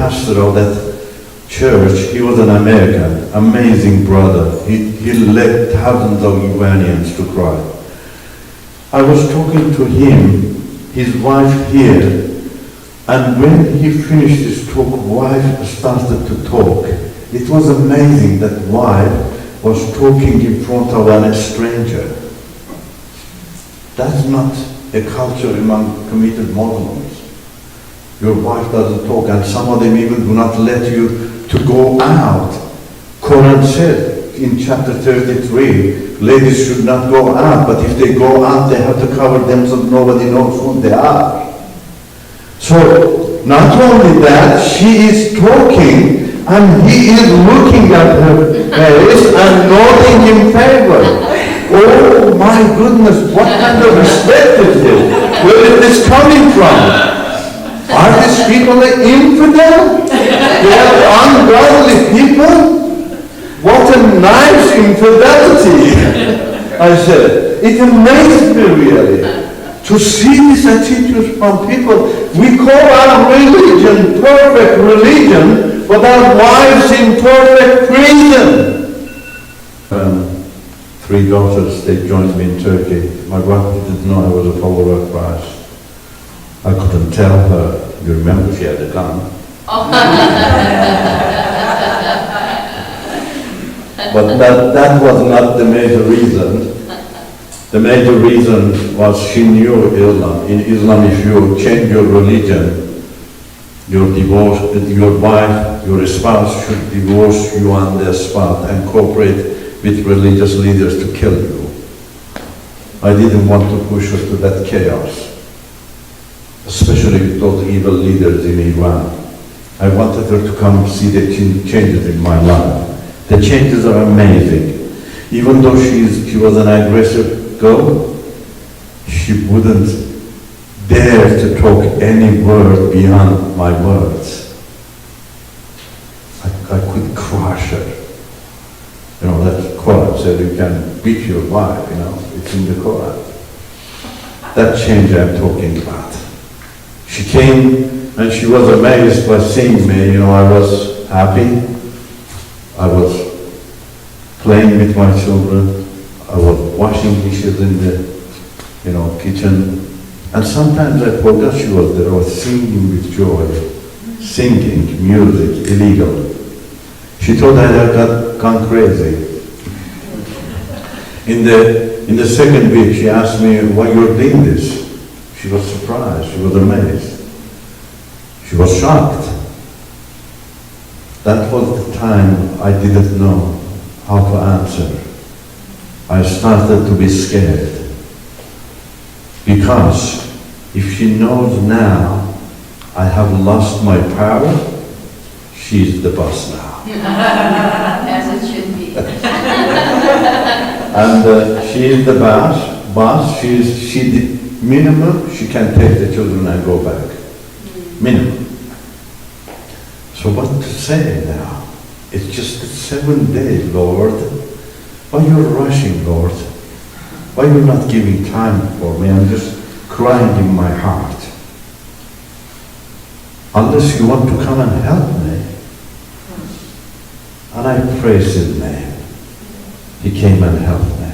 pastor of that church. He was an American, amazing brother. He led thousands of Iranians to Christ. I was talking to him, his wife here, and when he finished his talk, wife started to talk. It was amazing that wife was talking in front of a stranger. That's not a culture among committed Muslims. Your wife doesn't talk, and some of them even do not let you to go out. Quran said in chapter 33, ladies should not go out, but if they go out, they have to cover themselves. Nobody knows who they are. So, not only that, she is talking, and he is looking at her face and nodding in favor. Oh my goodness, what kind of respect is this? Where is this coming from? Are these people infidel? They are ungodly people? What a nice infidelity, I said. It amazed me really to see these attitudes from people. We call our religion perfect religion, but our wives in perfect prison. 3 daughters, they joined me in Turkey. My wife didn't know I was a follower of Christ. I couldn't tell her. You remember she had a gun. But that was not the major reason. The major reason was she knew Islam. In Islam, if you change your religion, your wife, your spouse should divorce you on the spot and cooperate with religious leaders to kill you. I didn't want to push her to that chaos, especially with those evil leaders in Iran. I wanted her to come see the changes in my life. The changes are amazing. Even though she was an aggressive girl, she wouldn't dare to talk any word beyond my words. I could crush her. You know, that Quran said you can beat your wife, you know, it's in the Quran. That change I'm talking about. She came and she was amazed by seeing me. You know, I was happy. I was playing with my children. I was washing dishes in the, kitchen. And sometimes I forgot she was there. I was singing with joy, singing music, illegal. She thought I had gone crazy. In the second week, she asked me, why you're doing this? She was surprised. She was amazed. She was shocked. That was the time I didn't know how to answer. I started to be scared. Because if she knows now I have lost my power, she's the boss now. As it should be. And she is the boss. She did minimum, she can take the children and go back. Minimum. So what to say now? It's just 7 days, Lord. Why you're rushing, Lord? Why you're not giving time for me? I'm just crying in my heart. Unless you want to come and help me. And I praise His name. He came and helped me.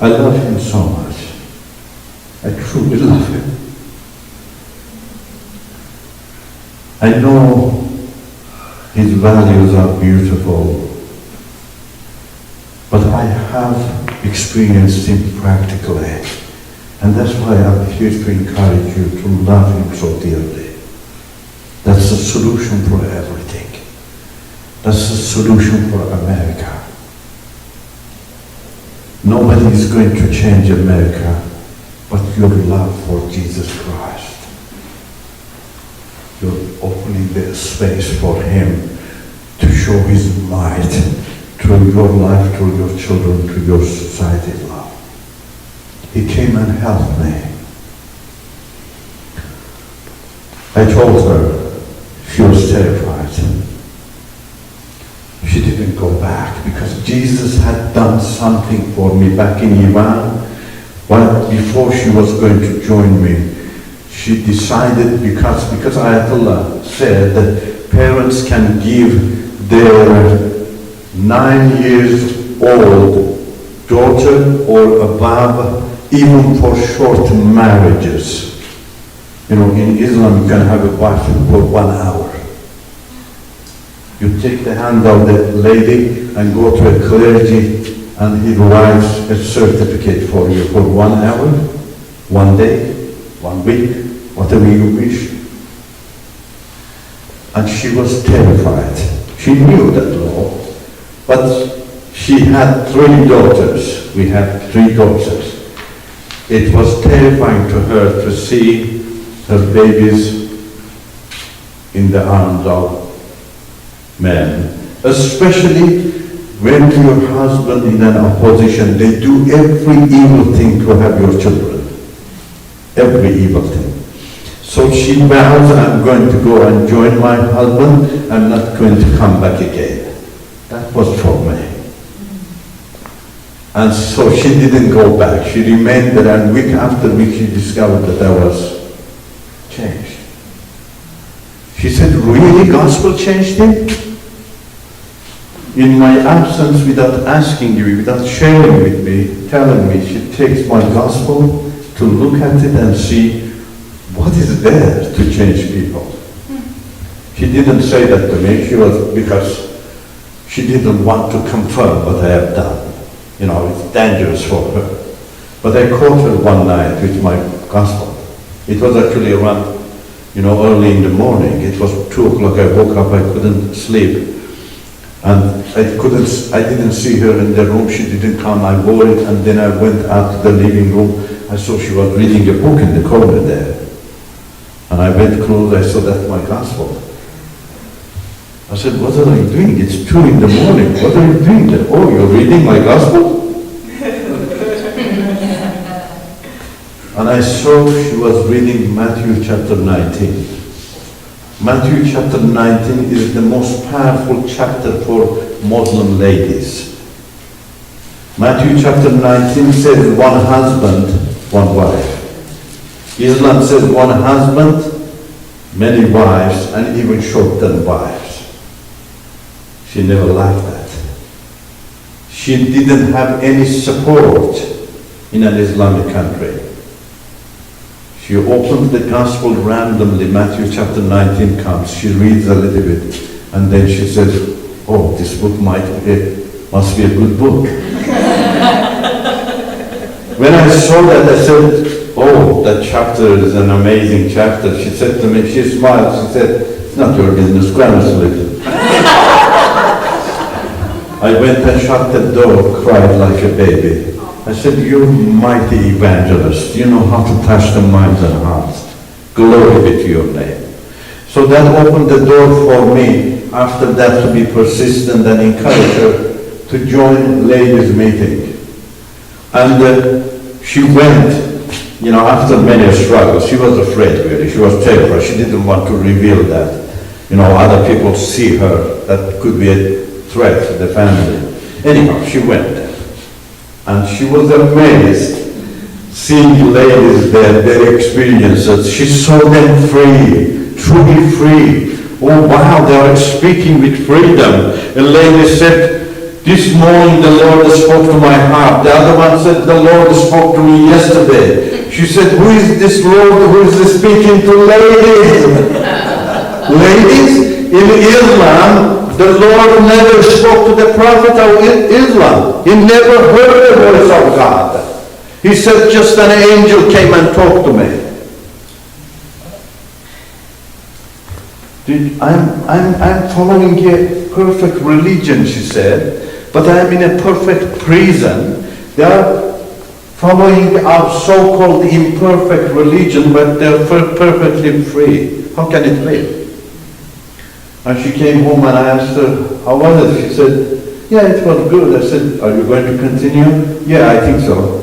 I love Him so much. I truly love Him. I know His values are beautiful, but I have experienced Him practically. And that's why I'm here to encourage you to love Him so dearly. That's the solution for everything. That's the solution for America. Nobody is going to change America but your love for Jesus Christ. You're opening the space for Him to show His might through your life, through your children, through your society love. He came and helped me. I told her, she was terrified. She didn't go back because Jesus had done something for me back in Iran. Before she was going to join me, she decided, because Ayatollah said that parents can give their 9 years old daughter or above even for short marriages. You know, in Islam you can have a wife for 1 hour. You take the hand of the lady and go to a clergy and he writes a certificate for you for 1 hour, 1 day, 1 week, whatever you wish. And she was terrified. She knew that law, but she had 3 daughters. We had 3 daughters. It was terrifying to her to see her babies in the arms of men, especially when your husband in an opposition, they do every evil thing to have your children. Every evil thing. So she vows, I'm going to go and join my husband, I'm not going to come back again. That was for me. And so she didn't go back. She remained there, and week after week she discovered that I was changed. She said, really, gospel changed him? In my absence, without asking me, without sharing with me, telling me, she takes my gospel to look at it and see what is there to change people. She didn't say that to me, because she didn't want to confirm what I have done. You know, it's dangerous for her. But I caught her one night with my gospel. It was actually around, early in the morning. It was 2 o'clock, I woke up, I couldn't sleep. And I didn't see her in the room, she didn't come, I wore it, and then I went out to the living room. I saw she was reading a book in the corner there. And I went close, I saw that's my gospel. I said, what are you doing? It's 2 in the morning, what are you doing there? Oh, you're reading my gospel? And I saw she was reading Matthew chapter 19. Matthew chapter 19 is the most powerful chapter for Muslim ladies. Matthew chapter 19 says 1 husband, 1 wife. Islam says 1 husband, many wives, and even short-term wives. She never liked that. She didn't have any support in an Islamic country. She opens the gospel randomly, Matthew chapter 19 comes, she reads a little bit, and then she says, oh, this book must be a good book. When I saw that, I said, oh, that chapter is an amazing chapter. She said to me, she smiled, she said, it's not your business, go and sleep. I went and shut the door, cried like a baby. I said, you're mighty evangelist. You know how to touch the minds and hearts. Glory be to your name. So that opened the door for me, after that, to be persistent and encourage her to join ladies' meeting. And she went, after many struggles. She was afraid, really. She was terrified. She didn't want to reveal that. Other people see her. That could be a threat to the family. Anyhow, she went there. And she was amazed seeing ladies there, their experiences. She saw them free, truly free. Oh wow, they are speaking with freedom. A lady said, this morning the Lord spoke to my heart. The other one said, the Lord spoke to me yesterday. She said, who is this Lord who is speaking to ladies? Ladies, in Islam, the Lord never spoke to the prophet of Islam. He never heard the voice of God. He said, just an angel came and talked to me. I'm following a perfect religion, she said, but I'm in a perfect prison. They are following our so-called imperfect religion, but they're perfectly free. How can it be? And she came home and I asked her, how was it? She said, yeah, it was good. I said, are you going to continue? Yeah, I think so.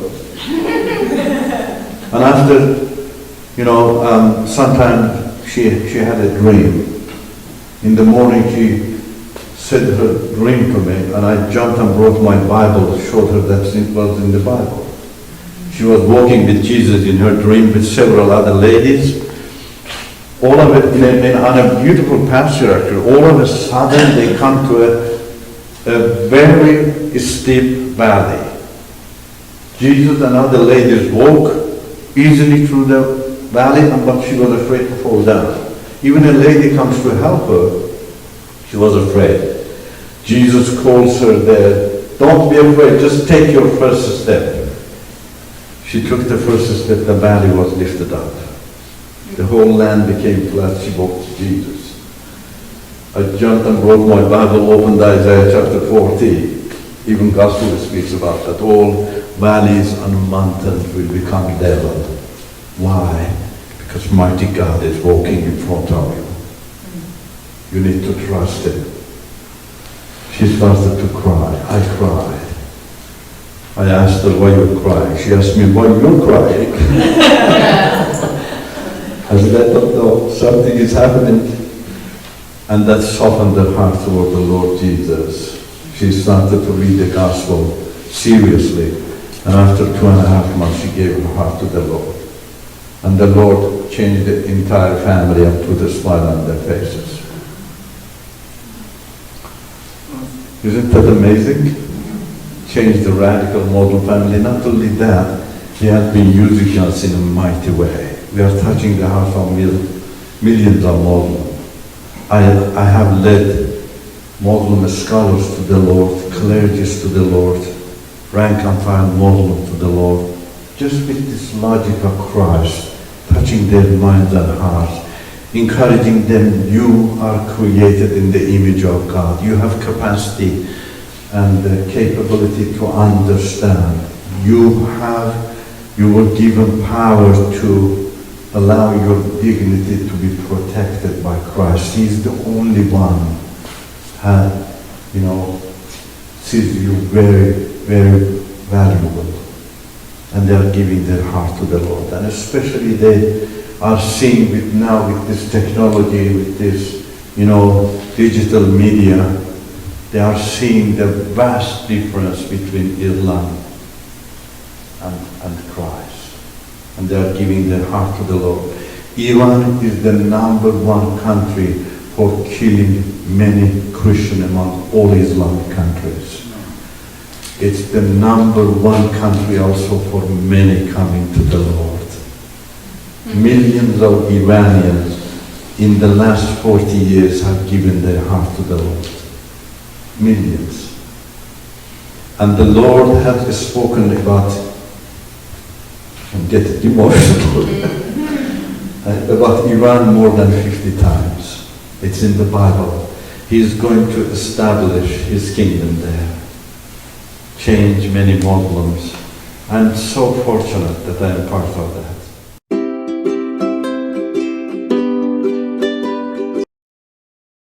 And after, sometime she had a dream. In the morning she said her dream to me, and I jumped and brought my Bible, showed her that it was in the Bible. She was walking with Jesus in her dream with several other ladies. All of it on a beautiful pasture, actually. All of a sudden they come to a very steep valley. Jesus and other ladies walk easily through the valley, but she was afraid to fall down. Even a lady comes to help her. She was afraid. Jesus calls her there. Don't be afraid, just take your first step. She took the first step, the valley was lifted up. The whole land became flat, she walked to Jesus. I jumped and brought my Bible, opened Isaiah chapter 40. Even Gospel speaks about that. All valleys and mountains will become level. Why? Because mighty God is walking in front of you. You need to trust Him. She started to cry. I cried. I asked her, why you're crying? She asked me, why you're crying? I said, I don't know. Something is happening. And that softened her heart toward the Lord Jesus. She started to read the gospel seriously. And after 2.5 months, she gave her heart to the Lord. And the Lord changed the entire family and put a smile on their faces. Isn't that amazing? Changed the radical model family. Not only that, He has been using us in a mighty way. We are touching the heart of millions of Muslims. I have led Muslim scholars to the Lord, clergies to the Lord, rank and file Muslims to the Lord, just with this logic of Christ, touching their minds and hearts, encouraging them, you are created in the image of God. You have capacity and the capability to understand. You were given power to allow your dignity to be protected by Christ. He's the only one sees you very, very valuable. And they are giving their heart to the Lord. And especially they are seeing with this technology, with this, digital media, they are seeing the vast difference between Islam and Christ. And they are giving their heart to the Lord. Iran is the #1 country for killing many Christians among all Islamic countries. It's the #1 country also for many coming to the Lord. Millions of Iranians in the last 40 years have given their heart to the Lord. Millions. And the Lord has spoken about, I'm getting emotional, about Iran more than 50 times. It's in the Bible. He is going to establish His kingdom there. Change many Muslims. I'm so fortunate that I am part of that.